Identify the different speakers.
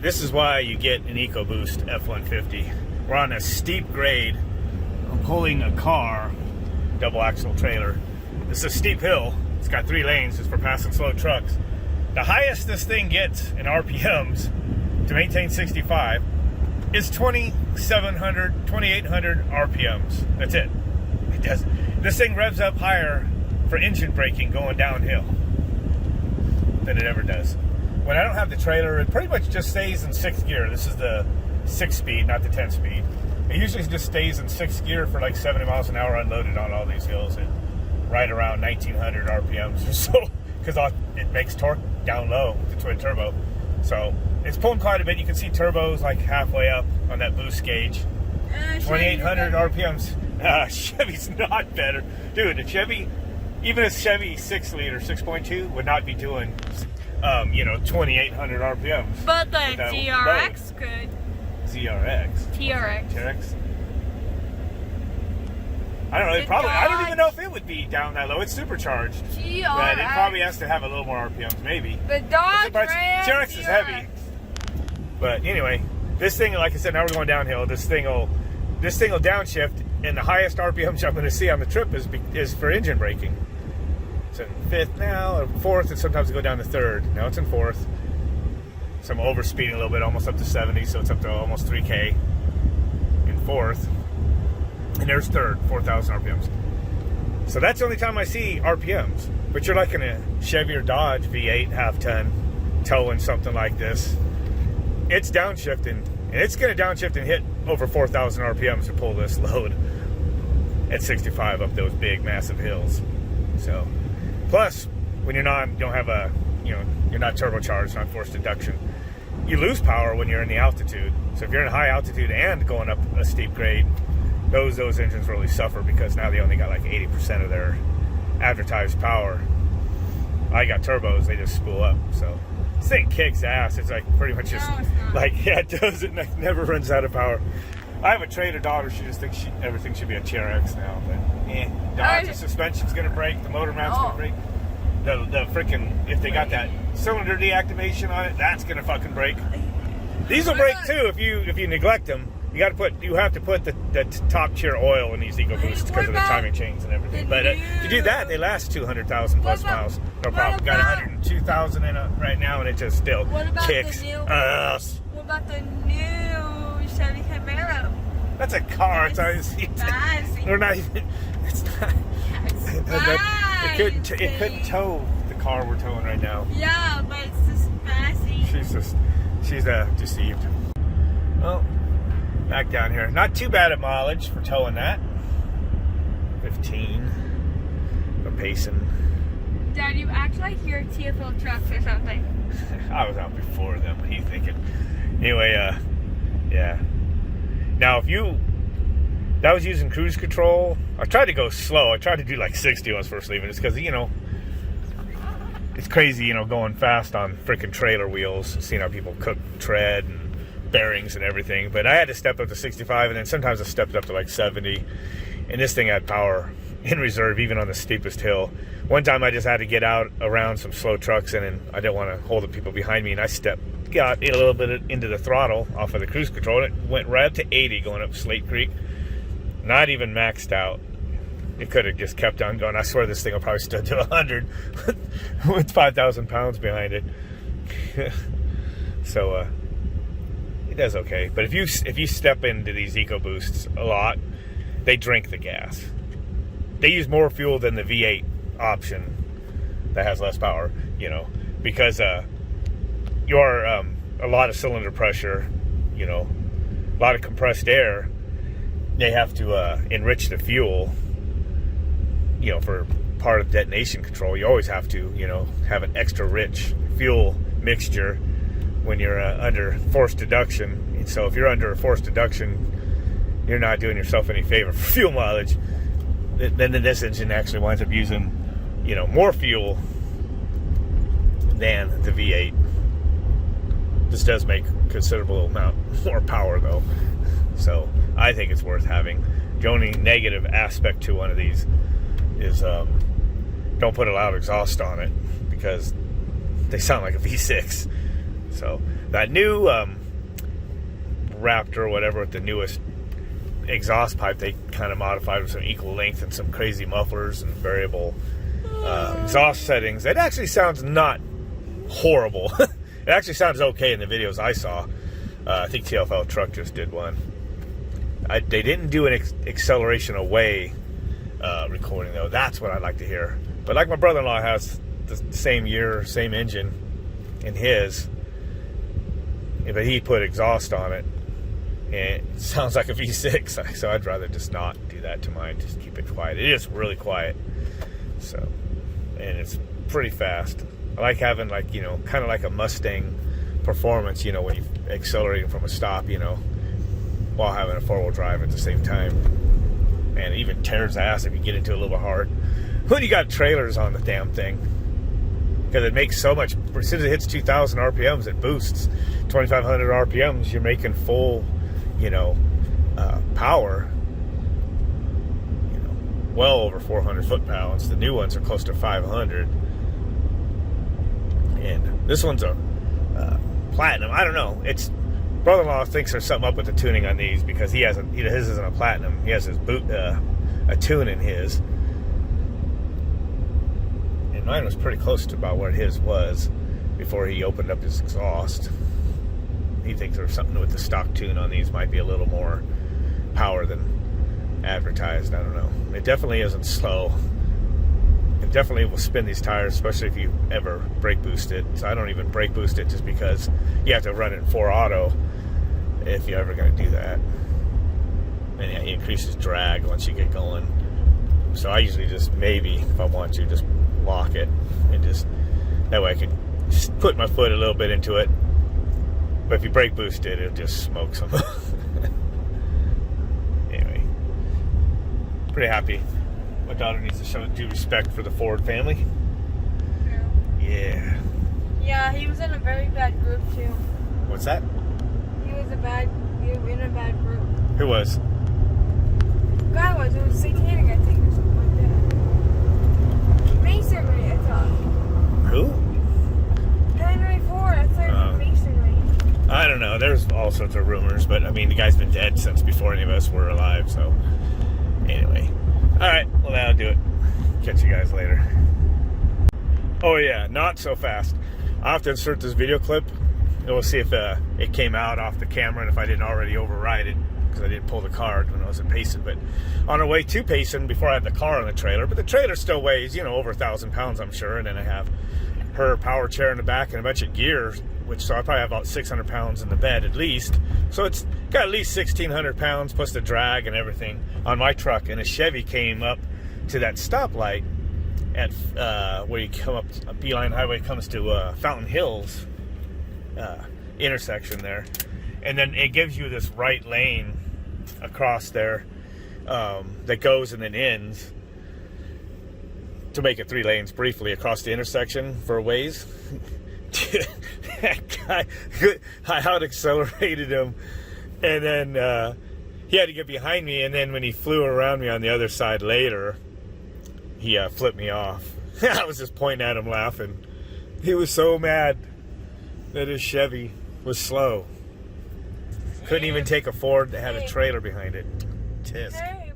Speaker 1: This is why you get an EcoBoost F-150. We're on a steep grade. I'm pulling a car, double axle trailer. This is a steep hill. It's got 3 lanes. It's for passing slow trucks. The highest this thing gets in RPMs to maintain 65 is 2,700, 2,800 RPMs. That's it. It does. This thing revs up higher for engine braking going downhill than it ever does. When I don't have the trailer, it pretty much just stays in 6th gear. This is the 6-speed, not the 10-speed. It usually just stays in 6th gear for like 70 miles an hour unloaded on all these hills at right around 1,900 RPMs or so, because it makes torque down low with the twin turbo. So it's pulling quite a bit. You can see turbos like halfway up on that boost gauge. 2,800 RPMs. Chevy's not better. Dude, a Chevy, even a Chevy 6-liter, 6.2 would not be doing, 2,800 RPMs.
Speaker 2: But the ZRX could.
Speaker 1: ZRX?
Speaker 2: TRX.
Speaker 1: I don't know. I don't even know if it would be down that low. It's supercharged.
Speaker 2: TRX.
Speaker 1: But it probably has to have a little more RPMs, maybe.
Speaker 2: The Dodge Ram
Speaker 1: TRX is heavy. But anyway, this thing, like I said, now we're going downhill. This thing will downshift, and the highest RPMs I'm going to see on the trip is for engine braking. It's in 5th now, or 4th, and sometimes it go down to 3rd. Now it's in 4th. So I'm overspeeding a little bit, almost up to 70, so it's up to almost 3K in 4th. And there's 3rd, 4,000 RPMs. So that's the only time I see RPMs. But you're like in a Chevy or Dodge V8 half-ton towing something like this. It's downshifting, and it's going to downshift and hit over 4,000 RPMs to pull this load at 65 up those big, massive hills. So, plus, when you're not turbocharged, not forced induction, you lose power when you're in the altitude. So if you're in high altitude and going up a steep grade, those engines really suffer, because now they only got like 80% of their advertised power. I got turbos, they just spool up. So this thing kicks ass. It's like pretty much just it does. It never runs out of power. I have a trader daughter. She just thinks everything should be a TRX now, but Dodge, the suspension's gonna break, the motor mount's gonna break. The freaking, if they got that cylinder deactivation on it, that's gonna fucking break. These will break too if you neglect them. You have to put the top tier oil in these EcoBoosts because of the timing chains and everything. But if you do that, they last 200,000 plus miles. No problem. Got 102,000 in it right now, and it just still kicks ass.
Speaker 2: What about the new Chevy Camaro?
Speaker 1: That's a car. It's not even. It's not. It couldn't tow the car we're towing right now.
Speaker 2: Yeah, but it's just fast.
Speaker 1: She's deceived. Well, back down here. Not too bad at mileage for towing that. 15. For pacing.
Speaker 2: Dad, you act like you're TFL trucks or something.
Speaker 1: I was out before them. What are you thinking? Anyway, yeah. Now, that was using cruise control. I tried to go slow. I tried to do like 60 when I was first leaving. It's because, it's crazy, going fast on freaking trailer wheels, seeing how people cook tread and bearings and everything. But I had to step up to 65, and then sometimes I stepped up to like 70. And this thing had power in reserve, even on the steepest hill. One time I just had to get out around some slow trucks, and I didn't want to hold the people behind me, and I got a little bit into the throttle off of the cruise control, and it went right up to 80 going up Slate Creek. Not even maxed out. It could have just kept on going. I swear this thing will probably stood to 100 with 5,000 pounds behind it. So it does okay. But if you step into these EcoBoosts a lot, they drink the gas. They use more fuel than the V8 option that has less power, because you're a lot of cylinder pressure, a lot of compressed air. They have to enrich the fuel, for part of detonation control. You always have to, have an extra rich fuel mixture when you're under forced induction. And so if you're under forced induction, you're not doing yourself any favor for fuel mileage. Then this engine actually winds up using, more fuel than the V8. This does make a considerable amount more power, though. So I think it's worth having. The only negative aspect to one of these is don't put a loud exhaust on it, because they sound like a V6. So that new Raptor or whatever with the newest exhaust pipe, they kind of modified with some equal length and some crazy mufflers and variable exhaust settings. It actually sounds not horrible. It actually sounds okay in the videos I saw. I think TFL Truck just did one. They didn't do an acceleration away recording though. That's what I'd like to hear. But like my brother-in-law has the same year, same engine in his, but he put exhaust on it, and it sounds like a V6. So I'd rather just not do that to mine. Just keep it quiet. It is really quiet. So, and it's pretty fast. I like having, like, you know, kind of like a Mustang performance, you know, when you're accelerating from a stop, you know, while having a four-wheel drive at the same time. Man, it even tears ass if you get into it a little bit hard. When you got trailers on the damn thing, because it makes so much. As soon as it hits 2,000 RPMs, it boosts. 2,500 RPMs, you're making full, you know, power. You know, well over 400 foot-pounds. The new ones are close to 500. And this one's a platinum. I don't know. It's brother-in-law thinks there's something up with the tuning on these because his isn't a platinum. He has his a tune in his. And mine was pretty close to about what his was before he opened up his exhaust. He thinks there's something with the stock tune on these, might be a little more power than advertised. I don't know. It definitely isn't slow. It definitely will spin these tires, especially if you ever brake boost it. So I don't even brake boost it just because you have to run it in 4 auto if you're ever going to do that. And yeah, it increases drag once you get going. So I usually just, maybe if I want to, just lock it and just, that way I can just put my foot a little bit into it. But if you brake boost it, it'll just smoke some. Anyway, pretty happy. My daughter needs to show due respect for the Ford family. Yeah.
Speaker 2: Yeah, he was in a very bad group too.
Speaker 1: What's that?
Speaker 2: He was in a bad group.
Speaker 1: Who was?
Speaker 2: It was satanic, I think, or something like that. Masonry, I thought.
Speaker 1: Who?
Speaker 2: Henry Ford, I thought it was masonry.
Speaker 1: I don't know. There's all sorts of rumors, but I mean, the guy's been dead since before any of us were alive, so anyway. Alright, well, that'll do it. Catch you guys later. Oh yeah, not so fast. I'll have to insert this video clip, and we'll see if it came out off the camera and if I didn't already override it, because I didn't pull the card when I was in Payson. But on our way to Payson, before I had the car on the trailer, but the trailer still weighs, you know, over 1,000 pounds, I'm sure, and then I have her power chair in the back and a bunch of gear, so I probably have about 600 pounds in the bed at least. So it's got at least 1,600 pounds plus the drag and everything on my truck. And a Chevy came up to that stoplight at where you come up Beeline Highway, comes to Fountain Hills intersection there, and then it gives you this right lane across there that goes and then ends to make it 3 lanes briefly across the intersection for a ways. That guy, I out accelerated him, and then he had to get behind me, and then when he flew around me on the other side later, he flipped me off. I was just pointing at him laughing. He was so mad that his Chevy was slow. Couldn't even take a Ford that had a trailer behind it. Tisk.
Speaker 2: Hey.